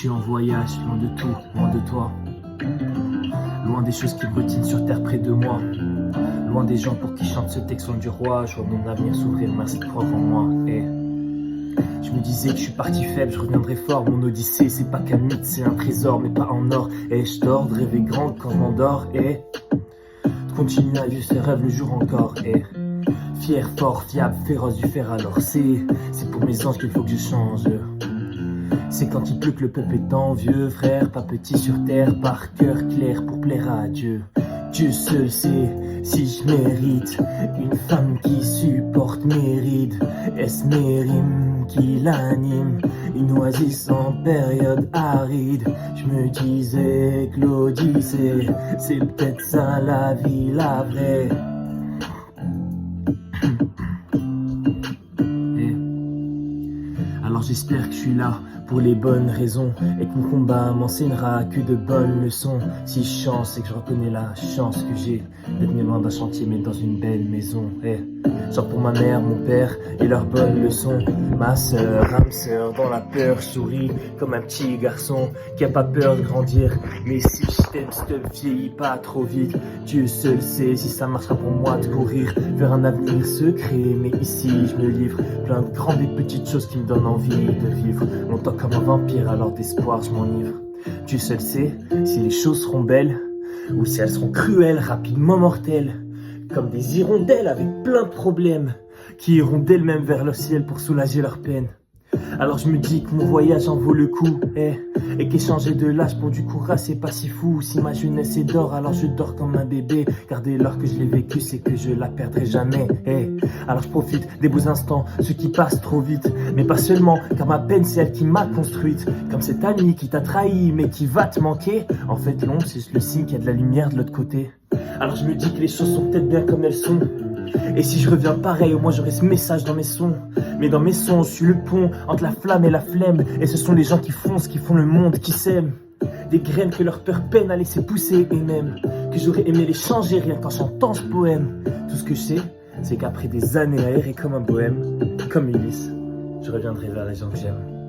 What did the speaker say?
suis en voyage, loin de tout, loin de toi. Loin des choses qui me retiennent sur terre près de moi. Loin des gens pour qui chante ce texte du roi. Je vois mon avenir s'ouvrir, merci de croire en moi. Et je me disais que je suis parti faible, je reviendrai fort. Mon odyssée, c'est pas qu'un mythe, c'est un trésor, mais pas en or. Et je dors de rêver grand quand je m'endors. Et de continuer à vivre ses rêves le jour encore. Et fier, fort, fiable, féroce du fer. Alors c'est pour mes anges qu'il faut que je change. C'est quand il pleut que le peuple est envieux, frère, pas petit sur terre, par cœur clair pour plaire à Dieu. Dieu seul sait si je mérite une femme qui supporte mes rides. Est-ce mes rimes qui l'animent, une oasis en période aride. Je me disais que l'Odyssée, c'est peut-être ça la vie, la vraie. Alors j'espère que je suis là pour les bonnes raisons et que mon combat m'enseignera que de bonnes leçons. Si je chance, c'est que je reconnais la chance que j'ai d'être né loin d'un chantier mais dans une belle maison. Genre pour ma mère, mon père et leurs bonnes leçons. Ma sœur, âme sœur, dans la peur, je souris comme un petit garçon qui a pas peur de grandir. Mais si je t'aime, s'il te vieillis pas trop vite. Dieu seul sait si ça marchera pour moi de courir vers un avenir secret. Mais ici, je me livre plein de grandes et petites choses qui me donnent envie de vivre longtemps comme un vampire, alors d'espoir je m'enivre. Dieu seul sait si les choses seront belles ou si elles seront cruelles, rapidement mortelles, comme des hirondelles avec plein de problèmes qui iront d'elles-mêmes vers le ciel pour soulager leur peine. Alors je me dis que mon voyage en vaut le coup, et qu'échanger de l'âge pour du courage c'est pas si fou. Si ma jeunesse est d'or, alors je dors comme un bébé, car dès lors que je l'ai vécu c'est que je la perdrai jamais. Alors je profite des beaux instants, ceux qui passent trop vite, mais pas seulement, car ma peine c'est elle qui m'a construite. Comme cet ami qui t'a trahi mais qui va te manquer. En fait l'ombre c'est juste le signe qu'il y a de la lumière de l'autre côté. Alors je me dis que les choses sont peut-être bien comme elles sont. Et si je reviens pareil, au moins j'aurai ce message dans mes sons. Mais dans mes sons, je suis le pont entre la flamme et la flemme. Et ce sont les gens qui foncent, qui font le monde, qui s'aiment. Des graines que leur peur peine à laisser pousser. Et même que j'aurais aimé les changer rien qu'en chantant ce poème. Tout ce que je sais, c'est qu'après des années à errer comme un bohème, comme Ulysse, je reviendrai vers les gens que j'aime.